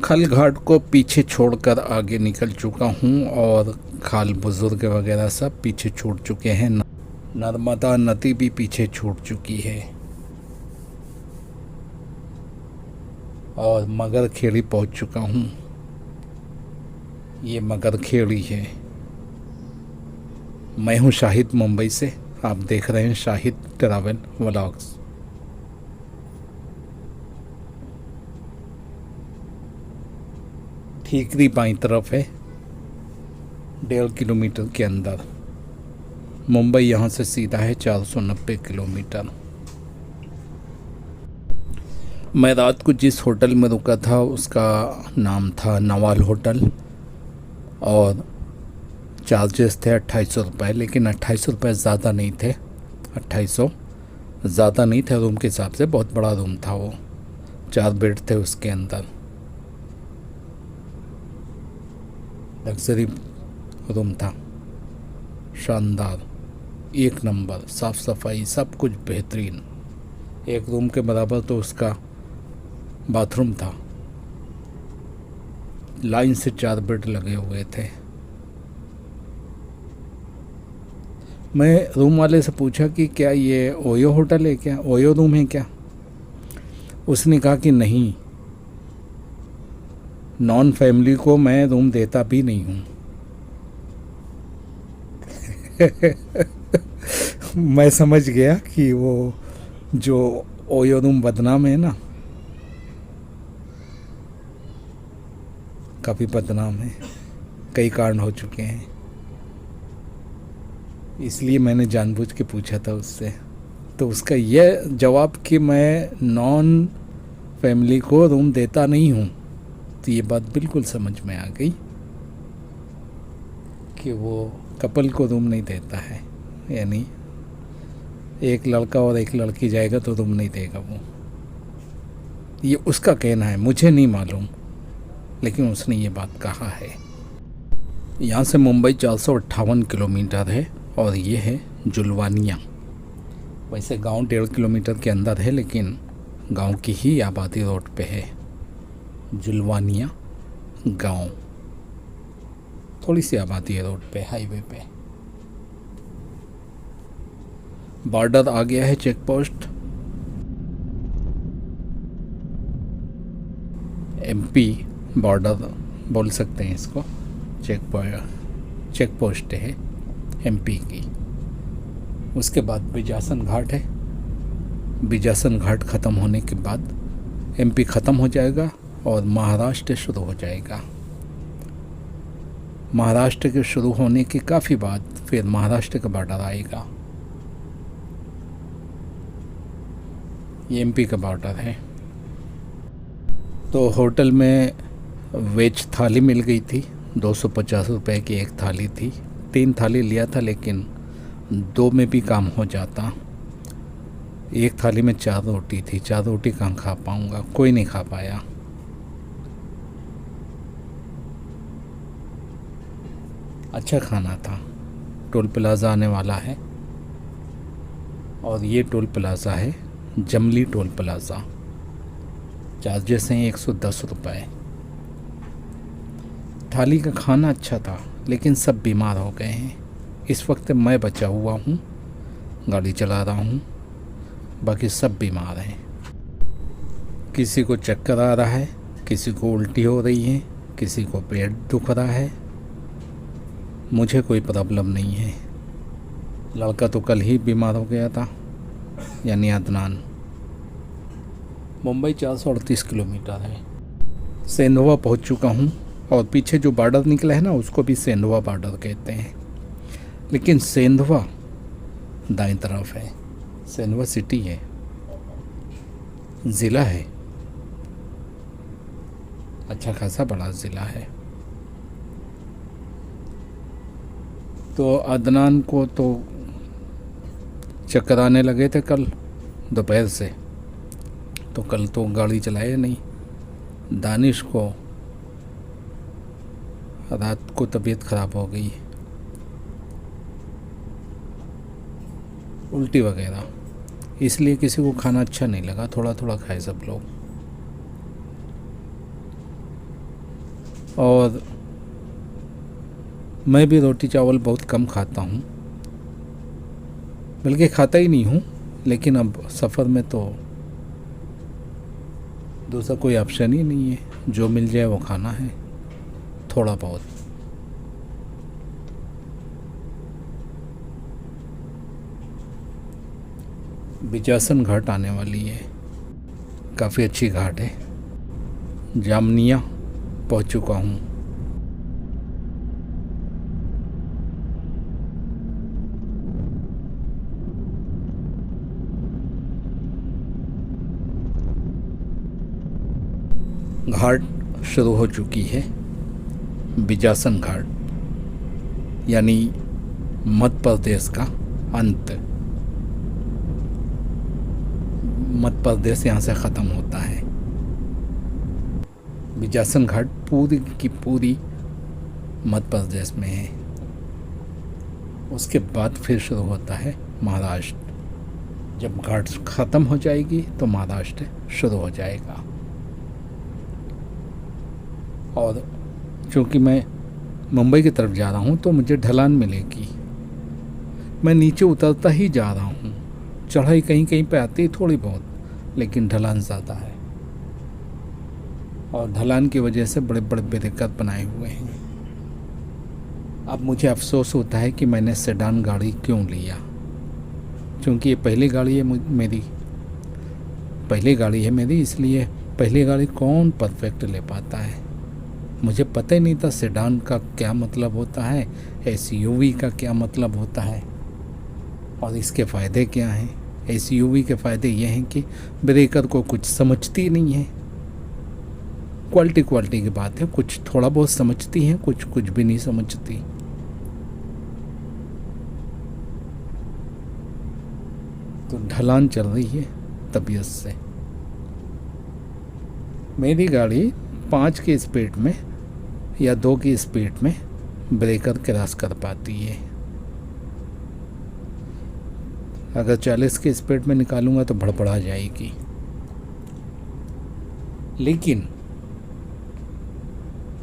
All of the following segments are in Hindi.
खल घाट को पीछे छोड़कर आगे निकल चुका हूँ और खाल बुजुर्ग वगैरह सब पीछे छूट चुके हैं। नर्मदा नदी भी पीछे छूट चुकी है और मगर खेड़ी पहुँच चुका हूँ। ये मगर खेड़ी है। मैं हूँ शाहिद मुंबई से। आप देख रहे हैं शाहिद ट्रैवल व्लॉग्स। ठीकरी बाईं तरफ है, 1.5 किलोमीटर के अंदर। मुंबई यहाँ से सीधा है 490 किलोमीटर। मैं रात को जिस होटल में रुका था उसका नाम था नवाल होटल और चार्जेस थे 2800 रुपये, लेकिन 2800 रुपये ज़्यादा नहीं थे। 2800 ज़्यादा नहीं थे रूम के हिसाब से। बहुत बड़ा रूम था वो, 4 बेड थे उसके अंदर। लग्जरी रूम था, शानदार, एक नंबर, साफ़ सफाई सब कुछ बेहतरीन। एक रूम के बराबर तो उसका बाथरूम था। लाइन से 4 बेड लगे हुए थे। मैं रूम वाले से पूछा कि क्या ये ओयो होटल है, क्या ओयो रूम है क्या? उसने कहा कि नहीं, नॉन फैमिली को मैं रूम देता भी नहीं हूँ। मैं समझ गया कि वो जो ओयो रूम बदनाम है ना, काफ़ी बदनाम है, कई कांड हो चुके हैं। इसलिए मैंने जानबूझ के पूछा था उससे, तो उसका यह जवाब कि मैं नॉन फैमिली को रूम देता नहीं हूँ। तो ये बात बिल्कुल समझ में आ गई कि वो कपल को रूम नहीं देता है, यानी एक लड़का और एक लड़की जाएगा तो रूम नहीं देगा वो। ये उसका कहना है, मुझे नहीं मालूम, लेकिन उसने ये बात कहा है। यहाँ से मुंबई 458 किलोमीटर है और ये है जुलवानिया। वैसे गांव 1.5 किलोमीटर के अंदर है, लेकिन गांव की ही आबादी रोड पे है। जुलवानिया गांव, थोड़ी सी आबादी है रोड पे, हाईवे पे। बॉर्डर आ गया है, चेक पोस्ट। एमपी बॉर्डर बोल सकते हैं इसको। चेक पोस्ट है एमपी की। उसके बाद बिजासन घाट है। बिजासन घाट ख़त्म होने के बाद एमपी ख़त्म हो जाएगा और महाराष्ट्र शुरू हो जाएगा। महाराष्ट्र के शुरू होने के काफ़ी बाद फिर महाराष्ट्र का बॉर्डर आएगा। ये एमपी का बॉर्डर है। तो होटल में वेज थाली मिल गई थी। 250 रुपये की एक थाली थी। 3 थाली लिया था, लेकिन 2 में भी काम हो जाता। एक थाली में 4 रोटी थी। 4 रोटी कहाँ खा पाऊँगा, कोई नहीं खा पाया। अच्छा खाना था। टोल प्लाज़ा आने वाला है और ये टोल प्लाज़ा है जमली टोल प्लाज़ा। चार्जेस हैं 110 रुपये। थाली का खाना अच्छा था, लेकिन सब बीमार हो गए हैं। इस वक्त मैं बचा हुआ हूँ, गाड़ी चला रहा हूँ, बाकी सब बीमार हैं। किसी को चक्कर आ रहा है, किसी को उल्टी हो रही है, किसी को पेट दुख रहा है। मुझे कोई प्रॉब्लम नहीं है। लड़का तो कल ही बीमार हो गया था, यानी अदनान। मुंबई 438 किलोमीटर है। सेंधवा पहुंच चुका हूं और पीछे जो बॉर्डर निकला है ना, उसको भी सेंधवा बॉर्डर कहते हैं। लेकिन सेंधवा दाईं तरफ है। सेंधवा सिटी है, ज़िला है, अच्छा खासा बड़ा ज़िला है। तो अदनान को तो चक्कर आने लगे थे कल दोपहर से, तो कल तो गाड़ी चलाए नहीं। दानिश को रात को तबीयत ख़राब हो गई, उल्टी वगैरह, इसलिए किसी को खाना अच्छा नहीं लगा। थोड़ा थोड़ा खाए सब लोग। और मैं भी रोटी चावल बहुत कम खाता हूँ, बल्कि खाता ही नहीं हूँ। लेकिन अब सफ़र में तो दूसरा कोई ऑप्शन ही नहीं है, जो मिल जाए वो खाना है थोड़ा बहुत। बिजासन घाट आने वाली है, काफ़ी अच्छी घाट है। जामनिया पहुंच चुका हूँ। घाट शुरू हो चुकी है, बिजासन घाट, यानी मध्य प्रदेश का अंत। मध्य प्रदेश यहाँ से ख़त्म होता है। बिजासन घाट पूरी की पूरी मध्य प्रदेश में है। उसके बाद फिर शुरू होता है महाराष्ट्र। जब घाट ख़त्म हो जाएगी तो महाराष्ट्र शुरू हो जाएगा। और चूँकि मैं मुंबई की तरफ जा रहा हूँ तो मुझे ढलान मिलेगी। मैं नीचे उतरता ही जा रहा हूँ। चढ़ाई कहीं कहीं पे आती है थोड़ी बहुत, लेकिन ढलान ज़्यादा है। और ढलान की वजह से बड़े बड़े बैरिकेड बनाए हुए हैं। अब मुझे अफसोस होता है कि मैंने सेडान गाड़ी क्यों लिया, क्योंकि ये पहली गाड़ी है मेरी, इसलिए पहली गाड़ी कौन परफेक्ट ले पाता है। मुझे पता ही नहीं था सेडान का क्या मतलब होता है, एसयूवी का क्या मतलब होता है और इसके फ़ायदे क्या हैं। एसयूवी के फ़ायदे ये हैं कि ब्रेकर को कुछ समझती नहीं है। क्वालिटी की बात है, कुछ थोड़ा बहुत समझती हैं, कुछ भी नहीं समझती। तो ढलान चल रही है तबीयत से। मेरी गाड़ी 5 की स्पीड में या 2 की स्पीड में ब्रेकर क्रॉस कर पाती है। अगर 40 की स्पीड में निकालूंगा तो भड़बड़ा जाएगी। लेकिन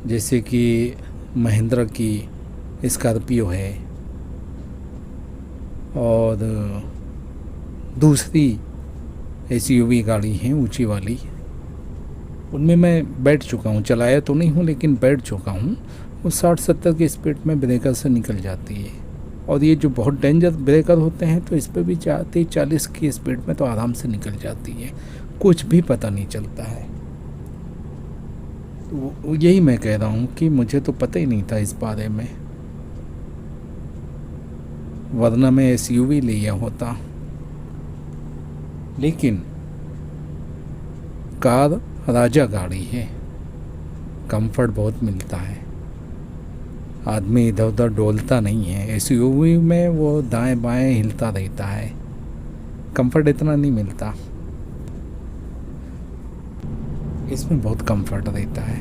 जैसे कि महिंद्रा की स्कॉर्पियो है और दूसरी एसयूवी गाड़ी हैं ऊंची वाली, उनमें मैं बैठ चुका हूँ। चलाया तो नहीं हूँ लेकिन बैठ चुका हूँ। वो 60-70 की स्पीड में ब्रेकर से निकल जाती है। और ये जो बहुत डेंजर ब्रेकर होते हैं तो इस पर भी 40 की स्पीड में तो आराम से निकल जाती है, कुछ भी पता नहीं चलता है। तो यही मैं कह रहा हूँ कि मुझे तो पता ही नहीं था इस बारे में, वरना मैं एसयूवी लिया होता। लेकिन कार राजा गाड़ी है, कंफर्ट बहुत मिलता है, आदमी इधर उधर डोलता नहीं है। एसयूवी में वो दाएं बाएं हिलता रहता है, कंफर्ट इतना नहीं मिलता। इसमें बहुत कंफर्ट रहता है,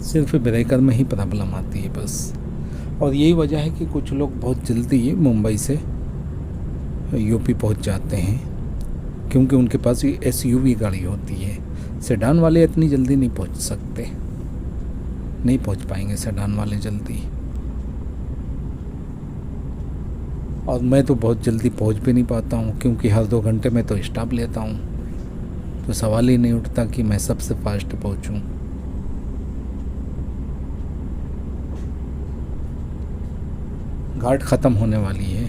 सिर्फ ब्रेकर में ही प्रॉब्लम आती है बस। और यही वजह है कि कुछ लोग बहुत जल्दी मुंबई से यूपी पहुंच जाते हैं, क्योंकि उनके पास ये एसयूवी गाड़ी होती है। सेडान वाले इतनी जल्दी नहीं पहुंच सकते, नहीं पहुंच पाएंगे सेडान वाले जल्दी। और मैं तो बहुत जल्दी पहुंच भी नहीं पाता हूं, क्योंकि हर 2 घंटे में तो स्टॉप लेता हूं। तो सवाल ही नहीं उठता कि मैं सबसे फास्ट पहुंचूं। घाट ख़त्म होने वाली है।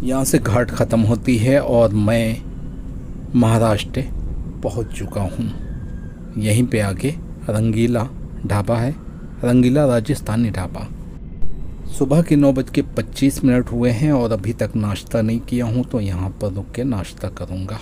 यहाँ से घाट ख़त्म होती है और मैं महाराष्ट्र पहुँच चुका हूँ। यहीं पे आगे रंगीला ढाबा है, रंगीला राजस्थानी ढाबा। सुबह के 9:25 हुए हैं और अभी तक नाश्ता नहीं किया हूँ, तो यहाँ पर रुक के नाश्ता करूँगा।